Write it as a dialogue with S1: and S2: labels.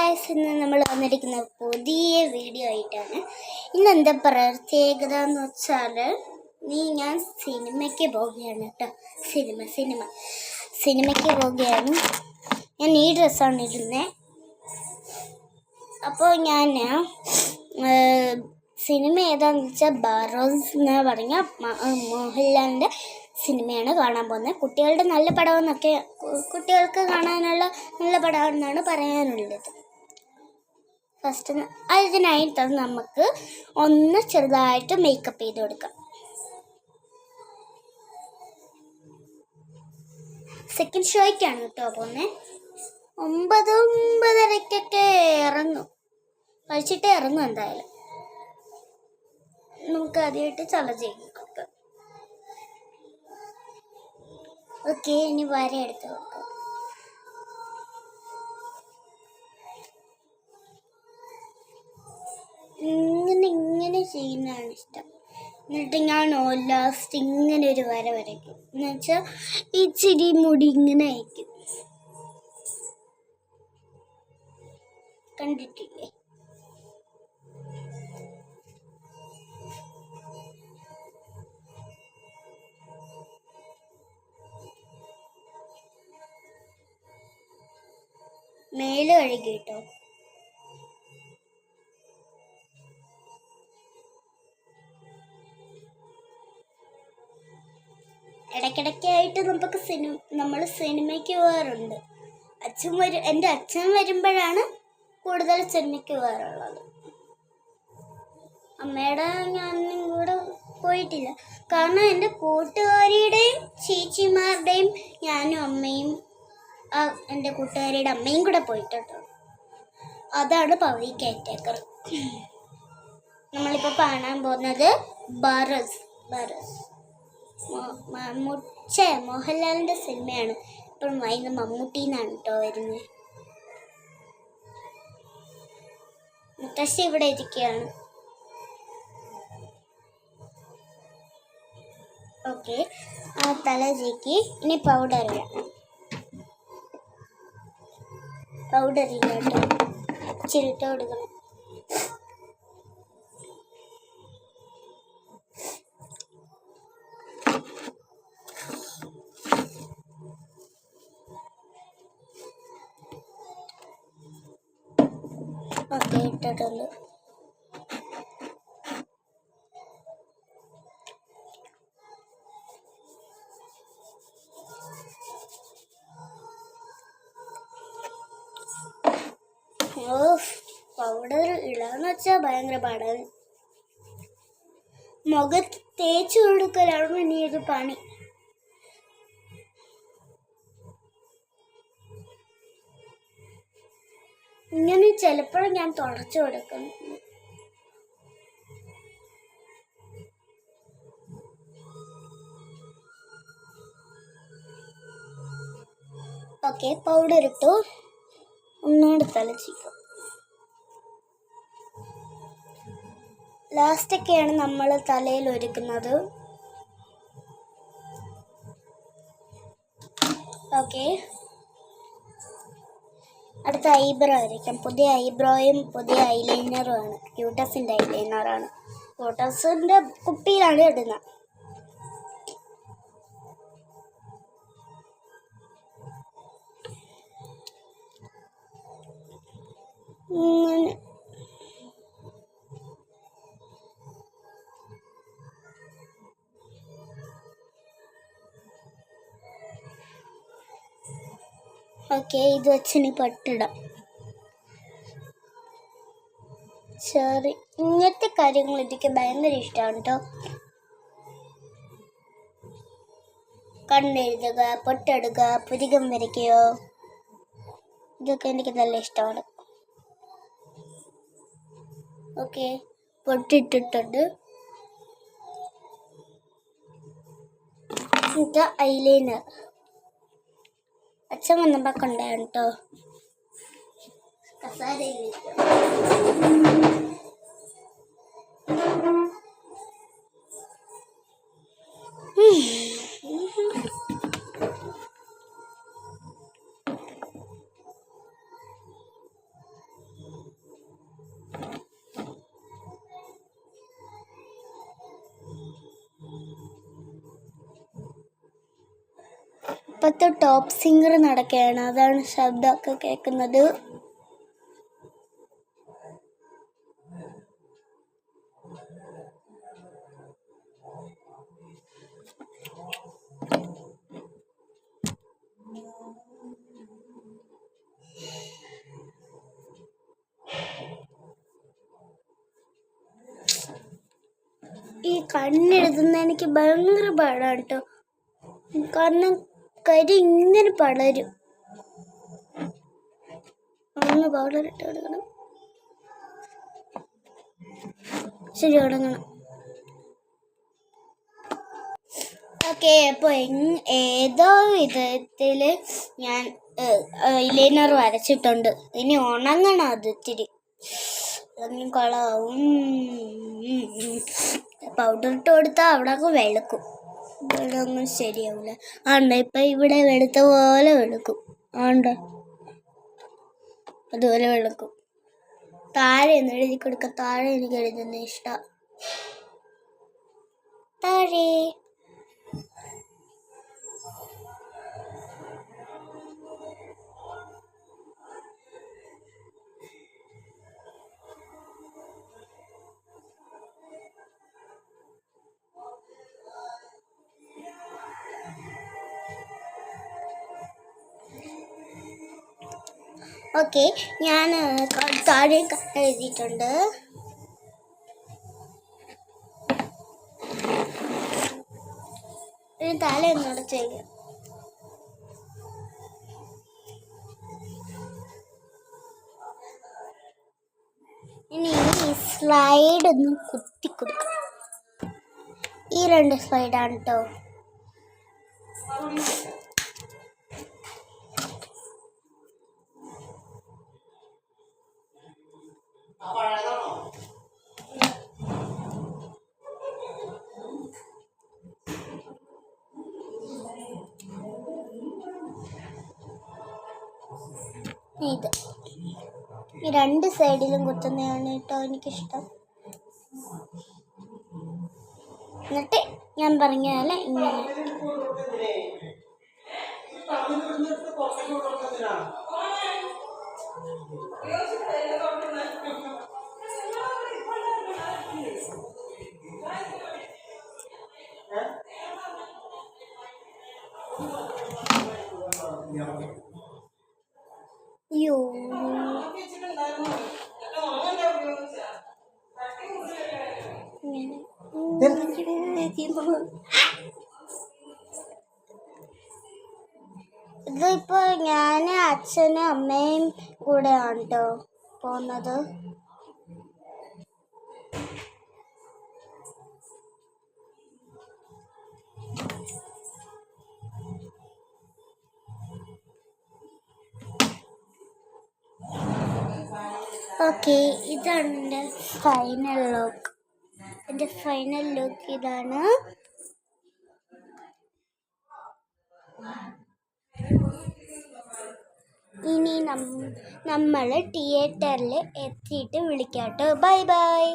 S1: Guys, ഇന്ന് നമ്മൾ വന്നിരിക്കുന്ന പുതിയ വീഡിയോ ആയിട്ടാണ്. ഇന്നെന്താ പ്രത്യേകത എന്ന് വെച്ചാൽ ഞാൻ സിനിമയ്ക്ക് പോവുകയാണ് കേട്ടോ. സിനിമയ്ക്ക് പോവുകയാണ്. ഞാൻ ഈ ഡ്രസ്സാണ് ഇടുന്നത്. അപ്പോൾ ഞാൻ സിനിമ ഏതാണെന്ന് വെച്ചാൽ ബറോസ് എന്ന് പറഞ്ഞ മോഹൻലാലിൻ്റെ സിനിമയാണ് കാണാൻ പോകുന്നത്. കുട്ടികളുടെ നല്ല പടമെന്നൊക്കെ, കുട്ടികൾക്ക് കാണാനുള്ള നല്ല പടമെന്നാണ് പറയാനുള്ളത്. അതിനായിട്ട് നമുക്ക് ഒന്ന് ചെറുതായിട്ട് മേക്കപ്പ് ചെയ്ത് കൊടുക്കാം. സെക്കൻഡ് ഷോയ്ക്കാണ് കേട്ടോ പോകുന്നത്. 9-9:30 ഇറങ്ങും. കഴിച്ചിട്ടേ ഇറങ്ങും എന്തായാലും. നമുക്ക് ആദ്യമായിട്ട് ചലഞ്ച് കൊടുക്കാം. ഓക്കെ, ഇനി വര എടുത്ത് നോക്കാം. ഇങ്ങനെ ചെയ്യുന്നതാണ് ഇഷ്ടം. എന്നിട്ട് ഞാൻ ലാസ്റ്റ് ഇങ്ങനെ ഒരു വര വരയ്ക്കും. എന്നുവെച്ചാൽ ഇച്ചിരി മുടി ഇങ്ങനെ അയക്കും. കണ്ടിട്ടില്ലേ? മേല് കഴുകി കേട്ടോ. ഇടയ്ക്കിടയ്ക്കായിട്ട് നമ്മൾ സിനിമയ്ക്ക് പോകാറുണ്ട്. എൻ്റെ അച്ഛൻ വരുമ്പോഴാണ് കൂടുതൽ സിനിമയ്ക്ക് പോകാറുള്ളത്. അമ്മയുടെ ഞാനും കൂടെ പോയിട്ടില്ല. കാരണം എൻ്റെ കൂട്ടുകാരിയുടെയും ചേച്ചിമാരുടെയും ഞാനും അമ്മയും എൻ്റെ കൂട്ടുകാരിയുടെ അമ്മയും കൂടെ പോയിട്ടോ. അതാണ് പവി കേറ്റേക്കർ. നമ്മളിപ്പോൾ കാണാൻ പോകുന്നത് ബറോസ് മോഹൻലാലിൻ്റെ സിനിമയാണ്. ഇപ്പം വൈകുന്ന മമ്മൂട്ടിന്നാണ് കേട്ടോ വരുന്നത്. മുത്തശ്ശി ഇവിടെ ഇരിക്കുകയാണ്. ഓക്കെ, ആ തലചേക്ക് ഇനി പൗഡർ ഇല്ല കേട്ടോ. ചിരിട്ട് കൊടുക്കണം. ഓക്കെ, ഇട്ടിട്ടുണ്ട്. പൗഡർ ഇടാന്ന് വെച്ചാൽ ഭയങ്കര പാടാണ്. മുഖത്ത് തേച്ച് കൊടുക്കലാണ് ഇനി ഇത് പണി. ഇങ്ങനെ ചിലപ്പോഴും ഞാൻ തുടച്ചു കൊടുക്കുന്നു. ഓക്കെ, പൗഡർ ഇട്ടു. ഒന്നുകൂടെ തലച്ചിക്കും. ലാസ്റ്റൊക്കെയാണ് നമ്മൾ തലയിൽ ഒരുക്കുന്നത്. ഓക്കെ, അടുത്ത ഐബ്രോ ആയിരിക്കും. പുതിയ ഐബ്രോയും പുതിയ ഐലൈനറുമാണ്. ക്യൂട്ടസിൻ്റെ ഐലൈനറാണ്. ക്യൂട്ടസിൻ്റെ കുപ്പിയിലാണ് ഇടുന്നത്. ഓക്കെ, ഇത് വെച്ചിനി പട്ടിടാം. ഇങ്ങനത്തെ കാര്യങ്ങൾ എനിക്ക് ഭയങ്കര ഇഷ്ടമാണ് കേട്ടോ. കണ്ണെഴുതുക, പൊട്ടെടുക, പുരികം വരയ്ക്കുകയോ, ഇതൊക്കെ എനിക്ക് നല്ല ഇഷ്ടമാണ്. ഓക്കെ, പൊട്ടിട്ടിട്ടുണ്ട്. ഇത് ഐലൈനർ അച്ഛൻ വന്നപ്പോൾ കൊണ്ടാണ് കേട്ടോ. അപ്പുറത്ത് ടോപ്പ് സിംഗർ നടക്കുകയാണ്, അതാണ് ശബ്ദമൊക്കെ കേൾക്കുന്നത്. ഈ കണ്ണെഴുതുന്ന എനിക്ക് ഭയങ്കര പാടാണ് കേട്ടോ, കാരണം കരി ഇങ്ങനെ പടരും. ഒന്ന് പൗഡറിട്ട് കൊടുക്കണം. ശരി, തുടങ്ങണം. ഓക്കെ, അപ്പോൾ ഏതോ വിധത്തിൽ ഞാൻ ഐലൈനർ വരച്ചിട്ടുണ്ട്. ഇനി ഉണങ്ങണം, അത് ഇത്തിരി കളാവും. പൗഡർ ഇട്ട് കൊടുത്താൽ അവിടെയൊക്കെ വെളുക്കും, ഇവിടെ ഒന്നും ശരിയാവില്ല. ആണ്ട ഇപ്പം ഇവിടെ വെളുത്ത പോലെ വെളുക്കും, ആണ്ട അതുപോലെ വെളുക്കും. താഴെ ഒന്ന് എഴുതി കൊടുക്കാം, താഴെ എനിക്ക് എഴുതുന്ന ഇഷ്ടം. താഴെ ഓക്കെ, ഞാൻ താഴെ എഴുതിയിട്ടുണ്ട്. ഇനി തല എന്നോട് ചെയ്യുക. ഇനി ഈ സ്ലൈഡ് ഒന്ന് കുത്തി കൊടുക്കും. ഈ 2 സ്ലൈഡാണ് കേട്ടോ. ഇത് ഈ 2 സൈഡിലും കുത്തുന്നതാണ് കേട്ടോ എനിക്കിഷ്ടം. എന്നിട്ട് ഞാൻ പറഞ്ഞ പോലെ ഇങ്ങനെ ഇതിപ്പോ ഞാൻ അച്ഛനും അമ്മയും കൂടെയാണ് കേട്ടോ പോകുന്നത്. ഓക്കെ, ഇതാണ് എൻ്റെ ഫൈനൽ ലുക്ക്. എൻ്റെ ഫൈനൽ ലുക്ക് ഇതാണ്. ഇനി നമ്മൾ തിയേറ്ററിൽ എത്തിയിട്ട് വിളിക്കാം കേട്ടോ. Bye bye.